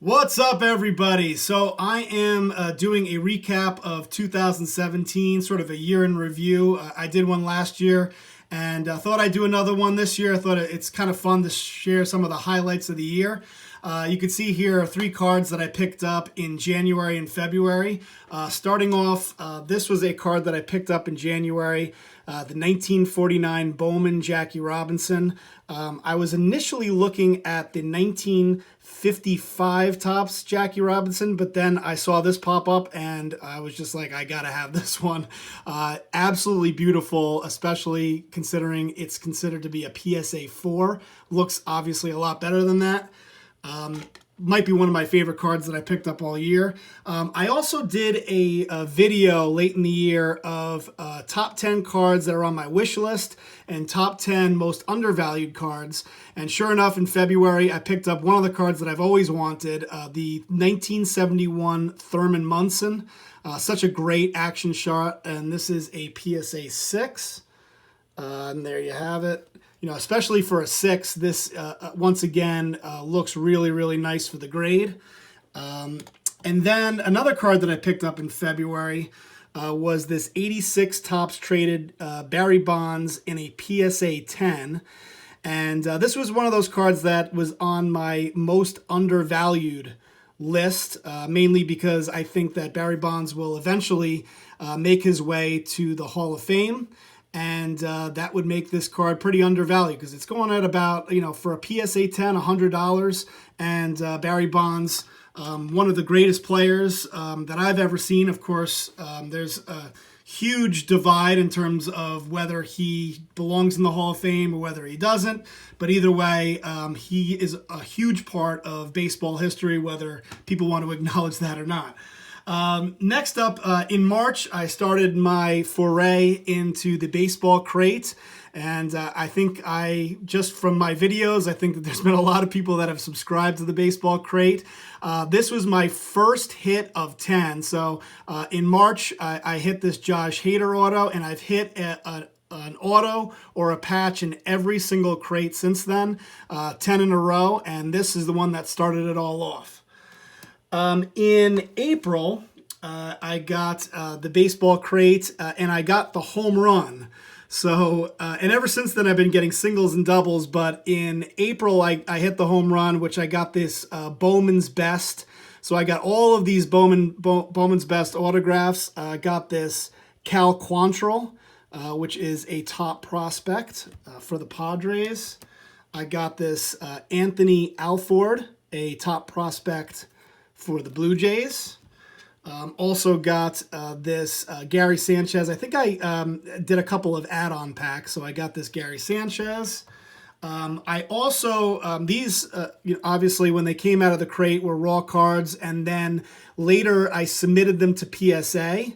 What's up, everybody? So I am doing a recap of 2017, sort of a year in review. I did one last year and thought I'd do another one this year. I thought it's kind of fun to share some of the highlights of the year. You can see here are 3 cards that I picked up in January and February. Starting off, this was a card that I picked up in January, the 1949 Bowman Jackie Robinson. I was initially looking at the 1955 Topps Jackie Robinson, but then I saw this pop up and I was just like, I gotta have this one. Absolutely beautiful, especially considering it's considered to be a PSA 4. Looks obviously a lot better than that. Might be one of my favorite cards that I picked up all year. I also did a video late in the year of top 10 cards that are on my wish list and top 10 most undervalued cards. And sure enough, in February, I picked up one of the cards that I've always wanted, the 1971 Thurman Munson. Such a great action shot, and this is a PSA 6. And there you have it. You know, especially for a 6, this once again looks really, really nice for the grade. And then another card that I picked up in February was this 86 Topps traded Barry Bonds in a PSA 10. And this was one of those cards that was on my most undervalued list, mainly because I think that Barry Bonds will eventually make his way to the Hall of Fame. And that would make this card pretty undervalued because it's going at about, for a PSA 10, $100. And Barry Bonds, one of the greatest players that I've ever seen. Of course, there's a huge divide in terms of whether he belongs in the Hall of Fame or whether he doesn't. But either way, he is a huge part of baseball history, whether people want to acknowledge that or not. Next up, in March, I started my foray into the baseball crate. And I think just from my videos, I think that there's been a lot of people that have subscribed to the baseball crate. This was my first hit of 10. So in March, I hit this Josh Hader auto, and I've hit an auto or a patch in every single crate since then, 10 in a row. And this is the one that started it all off. In April, I got the baseball crate, and I got the home run. So, and ever since then, I've been getting singles and doubles. But in April, I hit the home run, which I got this Bowman's Best. So I got all of these Bowman's Best autographs. I got this Cal Quantrill, which is a top prospect for the Padres. I got this Anthony Alford, a top prospect for the Blue Jays. Also got this Gary Sanchez. I think I did a couple of add-on packs, so I got this Gary Sanchez. I also, these, obviously when they came out of the crate were raw cards, and then later I submitted them to PSA,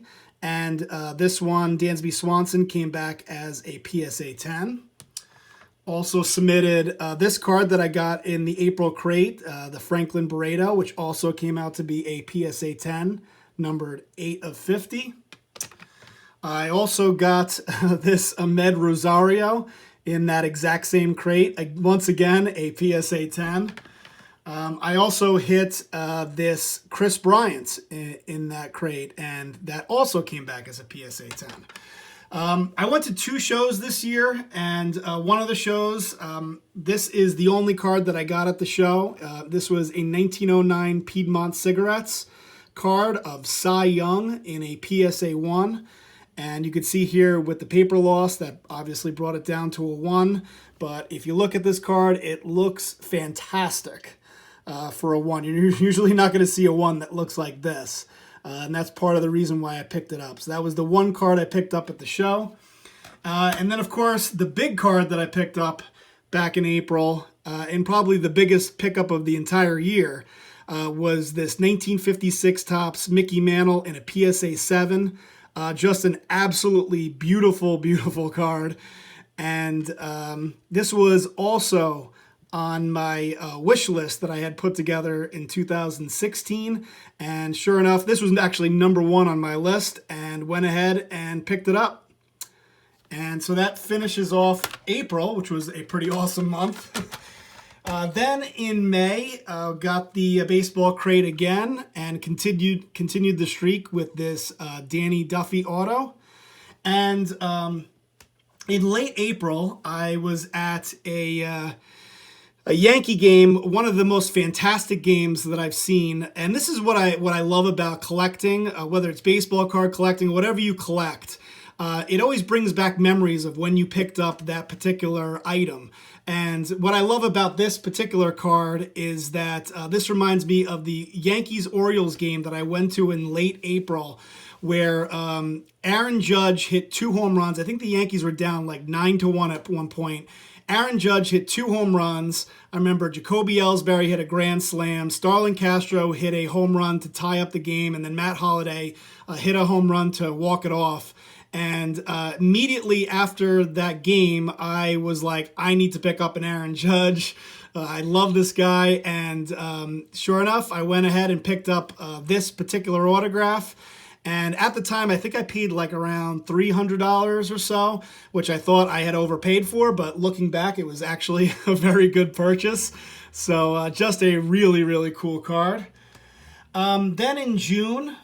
and this one, Dansby Swanson, came back as a PSA 10. Also submitted this card that I got in the April crate, the Franklin Barreto, which also came out to be a PSA 10, numbered 8 of 50. I also got this Ahmed Rosario in that exact same crate, once again, a PSA 10. I also hit this Chris Bryant in that crate, and that also came back as a PSA 10. I went to 2 shows this year, and one of the shows, this is the only card that I got at the show. This was a 1909 Piedmont Cigarettes card of Cy Young in a PSA 1. And you can see here with the paper loss that obviously brought it down to a 1. But if you look at this card, it looks fantastic for a 1. You're usually not going to see a 1 that looks like this. And that's part of the reason why I picked it up. So that was the one card I picked up at the show. And then, of course, the big card that I picked up back in April, and probably the biggest pickup of the entire year, was this 1956 Topps Mickey Mantle in a PSA 7. Just an absolutely beautiful, beautiful card. And this was also on my wish list that I had put together in 2016, and sure enough, this was actually number 1 on my list, and went ahead and picked it up. And so that finishes off April, which was a pretty awesome month. Then in May, got the baseball crate again and continued the streak with this Danny Duffy auto. And in late April, I was at a Yankee game, one of the most fantastic games that I've seen. And this is what I love about collecting, whether it's baseball card collecting, whatever you collect. It always brings back memories of when you picked up that particular item. And what I love about this particular card is that this reminds me of the Yankees-Orioles game that I went to in late April, where Aaron Judge hit 2 home runs. I think the Yankees were down like 9-1 at one point. Aaron Judge hit 2 home runs. I remember Jacoby Ellsbury hit a grand slam. Starlin Castro hit a home run to tie up the game. And then Matt Holliday hit a home run to walk it off. And immediately after that game, I was like, I need to pick up an Aaron Judge. I love this guy. And sure enough, I went ahead and picked up this particular autograph. And at the time, I think I paid like around $300 or so, which I thought I had overpaid for. But looking back, it was actually a very good purchase. So just a really, really cool card. Then in June,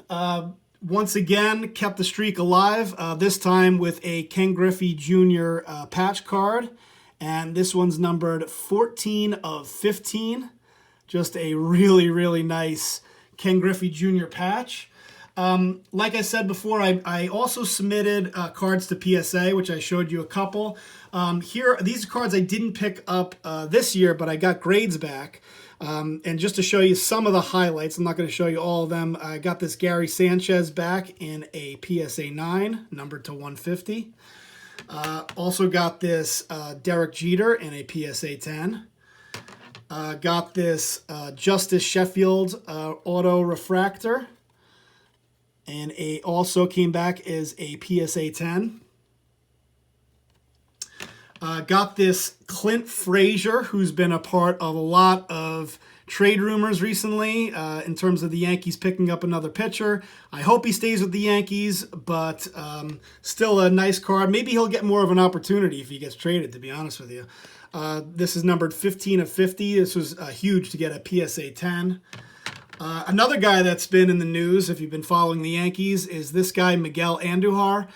once again, kept the streak alive, this time with a Ken Griffey Jr. Patch card. And this one's numbered 14 of 15. Just a really, really nice Ken Griffey Jr. patch. Like I said before, I also submitted cards to PSA, which I showed you a couple. These cards I didn't pick up this year, but I got grades back. And just to show you some of the highlights, I'm not going to show you all of them. I got this Gary Sanchez back in a PSA 9, numbered to 150. Also got this Derek Jeter in a PSA 10. Got this Justice Sheffield Auto Refractor. And also came back as a PSA 10. Got this Clint Frazier, who's been a part of a lot of trade rumors recently in terms of the Yankees picking up another pitcher. I hope he stays with the Yankees, but still a nice card. Maybe he'll get more of an opportunity if he gets traded, to be honest with you. This is numbered 15 of 50. This was huge to get a PSA 10. Another guy that's been in the news, if you've been following the Yankees, is this guy, Miguel Andujar,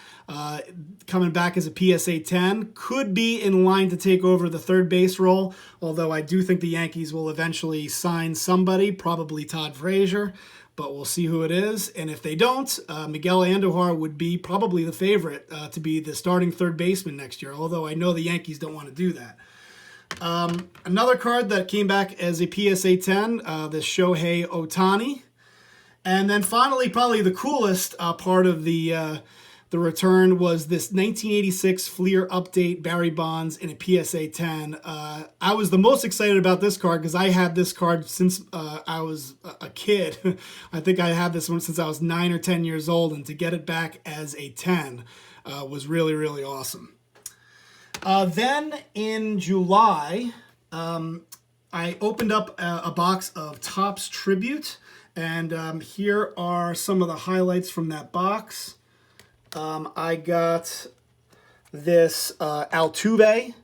coming back as a PSA 10. Could be in line to take over the third base role, although I do think the Yankees will eventually sign somebody, probably Todd Frazier, but we'll see who it is. And if they don't, Miguel Andujar would be probably the favorite to be the starting third baseman next year, although I know the Yankees don't want to do that. Another card that came back as a PSA 10, this Shohei Ohtani. And then finally, probably the coolest part of the return was this 1986 Fleer Update Barry Bonds in a PSA 10. I was the most excited about this card because I had this card since I was a kid. I think I had this one since I was 9 or 10 years old, and to get it back as a 10 was really, really awesome. Then in July, I opened up a box of Topps Tribute, and here are some of the highlights from that box. I got this Altuve,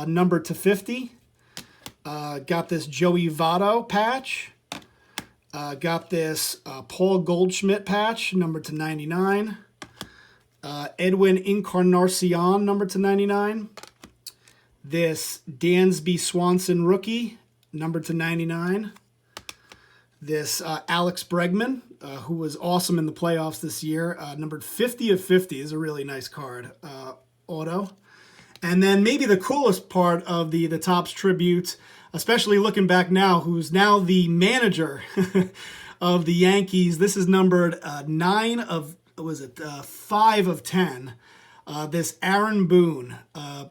numbered to 50. Got this Joey Votto patch. Got this Paul Goldschmidt patch, numbered to 99. Edwin Encarnacion, numbered to 99. This Dansby Swanson rookie, numbered to 99. This Alex Bregman, who was awesome in the playoffs this year, numbered 50 of 50 is a really nice card, auto. And then maybe the coolest part of the Topps Tribute, especially looking back now, who's now the manager of the Yankees. This is numbered 5 of 10. This Aaron Boone,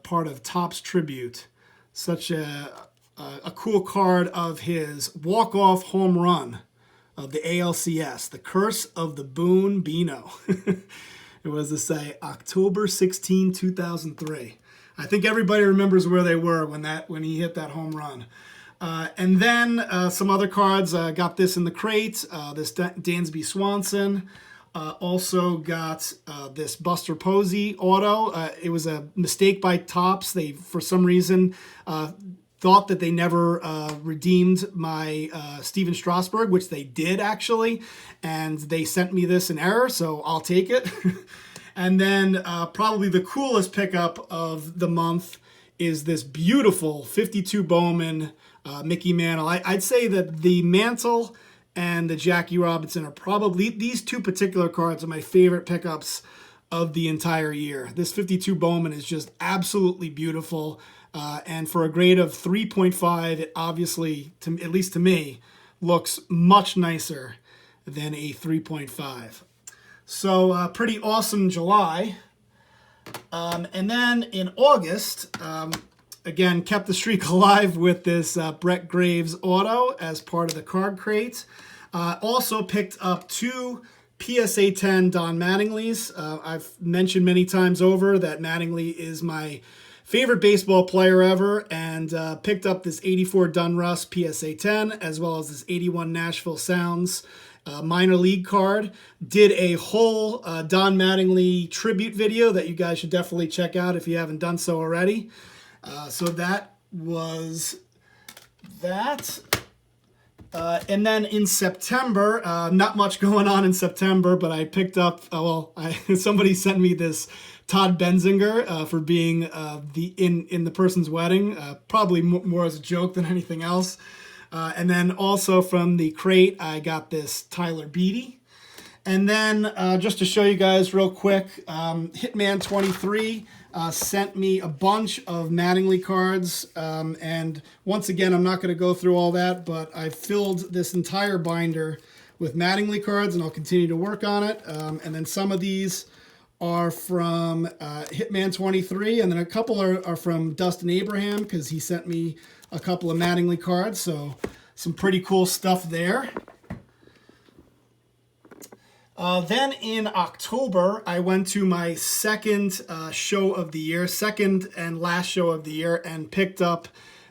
part of Topps Tribute. Such a cool card of his walk-off home run of the ALCS, The Curse of the Boone Beano. It was to say October 16, 2003. I think everybody remembers where they were when he hit that home run. And then some other cards. Got this in the crate, this Dansby Swanson. Also got this Buster Posey auto. It was a mistake by Topps. They, for some reason, thought that they never redeemed my Steven Strasburg, which they did actually, and they sent me this in error, so I'll take it. And then probably the coolest pickup of the month is this beautiful 52 Bowman Mickey Mantle. I'd say that the Mantle and the Jackie Robinson are probably, these two particular cards are my favorite pickups of the entire year. This 52 Bowman is just absolutely beautiful. And for a grade of 3.5, it obviously, at least to me, looks much nicer than a 3.5. So pretty awesome July. And then in August, again, kept the streak alive with this Brett Graves auto as part of the card crate. Also picked up 2 PSA 10 Don Mattingly's. I've mentioned many times over that Mattingly is my favorite baseball player ever, and picked up this 84 Donruss PSA 10 as well as this 81 Nashville Sounds minor league card. Did a whole Don Mattingly tribute video that you guys should definitely check out if you haven't done so already. So that was that. And then in September, not much going on in September, but I picked up, somebody sent me this Todd Benzinger for being in the person's wedding, probably more as a joke than anything else. And then also from the crate, I got this Tyler Beatty. And then just to show you guys real quick, Hitman 23 sent me a bunch of Mattingly cards. And once again, I'm not going to go through all that, but I filled this entire binder with Mattingly cards, and I'll continue to work on it. And then some of these are from Hitman 23, and then a couple are from Dustin Abraham, because he sent me a couple of Mattingly cards, so some pretty cool stuff there. Then in October, I went to my second show of the year, second and last show of the year, and picked up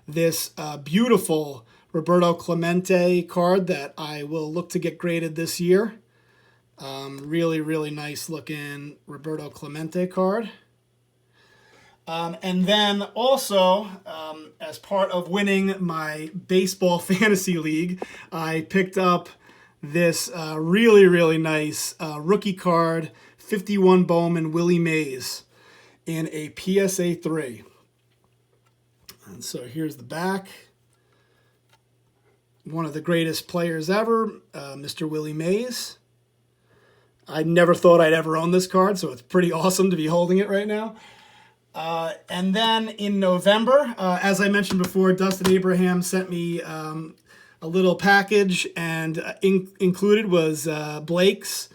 this beautiful Roberto Clemente card that I will look to get graded this year. Really, really nice looking Roberto Clemente card. And then also, as part of winning my baseball fantasy league, I picked up this really, really nice rookie card, 51 Bowman Willie Mays in a PSA 3. And so here's the back. One of the greatest players ever, Mr. Willie Mays. I never thought I'd ever own this card, so it's pretty awesome to be holding it right now. And then in November, as I mentioned before, Dustin Abraham sent me a little package, and included was Blake's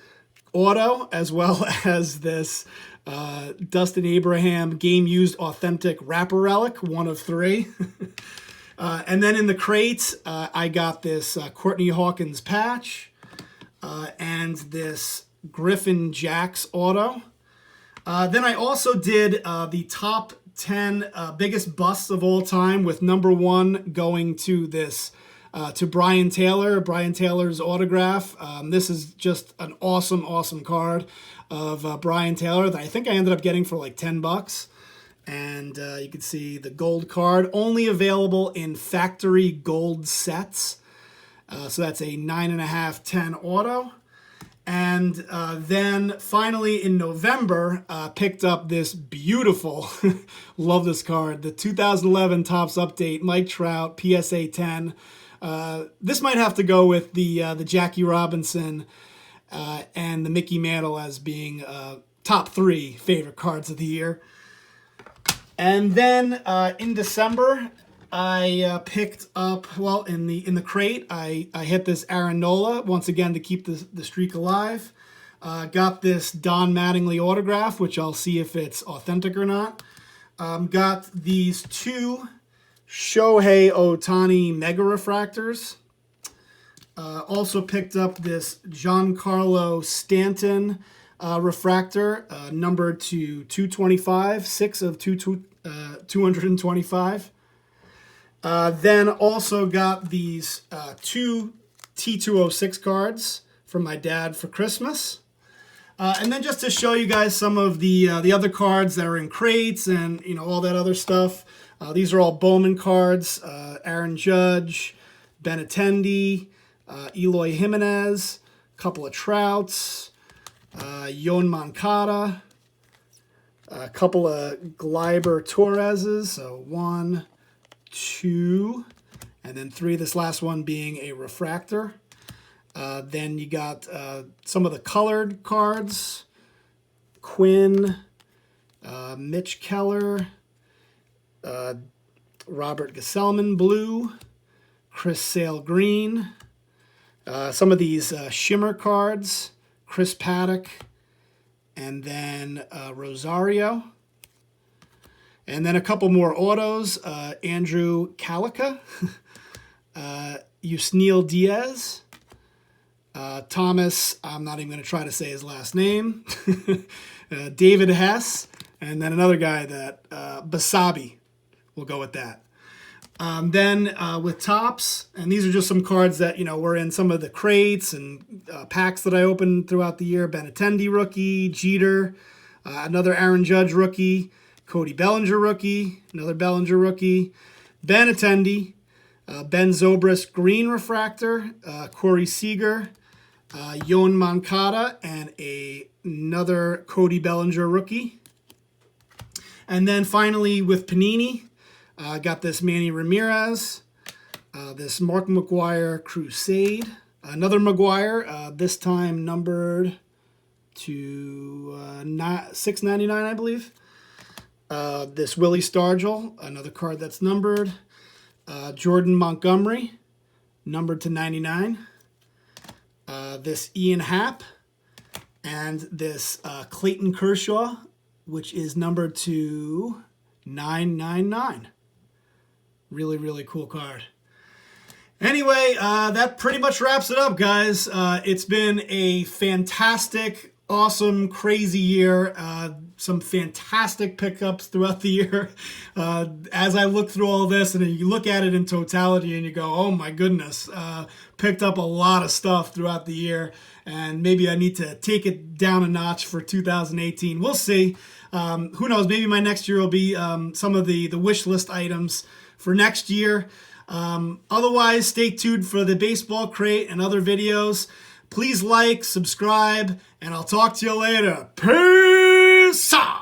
auto, as well as this Dustin Abraham game-used authentic wrapper relic, one of 3. And then in the crate, I got this Courtney Hawkins patch and this Griffin Jax auto. Then I also did the top 10 biggest busts of all time, with number 1 going to this to Brian Taylor, Brian Taylor's autograph. This is just an awesome, awesome card of Brian Taylor that I think I ended up getting for like $10. And you can see the gold card, only available in factory gold sets. So that's a 9.5, 10 auto. And then finally in November, picked up this beautiful, love this card, the 2011 Topps Update Mike Trout PSA 10. This might have to go with the Jackie Robinson and the Mickey Mantle as being top 3 favorite cards of the year. And then in December, I picked up, well, in the crate, I hit this Aaron Nola, once again to keep the streak alive. Got this Don Mattingly autograph, which I'll see if it's authentic or not. Got these 2 Shohei Ohtani Mega Refractors. Also picked up this Giancarlo Stanton refractor, numbered to 225, 6 of 225. Then also got these 2 T206 cards from my dad for Christmas. And then just to show you guys some of the other cards that are in crates and all that other stuff, These are all Bowman cards. Aaron Judge, Benintendi, Eloy Jimenez, a couple of Trouts, Yon Moncada, a couple of Gleyber Torreses. So 1, 2, and then 3. This last one being a refractor. Then you got some of the colored cards. Quinn, Mitch Keller, Robert Gesellman blue, Chris Sale green. Some of these shimmer cards, Chris Paddock, and then Rosario. And then a couple more autos, Andrew Calica, Yusniel Diaz, Thomas, I'm not even going to try to say his last name, David Hess, and then another guy that, Basabi, we'll go with that. Then with Topps, and these are just some cards that, were in some of the crates and packs that I opened throughout the year. Benintendi rookie, Jeter, another Aaron Judge rookie, Cody Bellinger rookie, another Bellinger rookie, Benintendi, Ben Zobrist green refractor, Corey Seager, Yon Moncada, and another Cody Bellinger rookie. And then finally with Panini, got this Manny Ramirez, this Mark McGwire Crusade, another McGwire, this time numbered to $6.99, I believe. This Willie Stargell, another card that's numbered. Jordan Montgomery, numbered to 99. This Ian Happ, and this Clayton Kershaw, which is numbered to 999. Really, really cool card. Anyway, that pretty much wraps it up, guys. It's been a fantastic, awesome, crazy year. Some fantastic pickups throughout the year. As I look through all this and you look at it in totality and you go, oh my goodness, picked up a lot of stuff throughout the year, and maybe I need to take it down a notch for 2018. We'll see. Who knows? Maybe my next year will be some of the wish list items for next year. Otherwise, stay tuned for the baseball crate and other videos. Please like, subscribe, and I'll talk to you later. Peace out!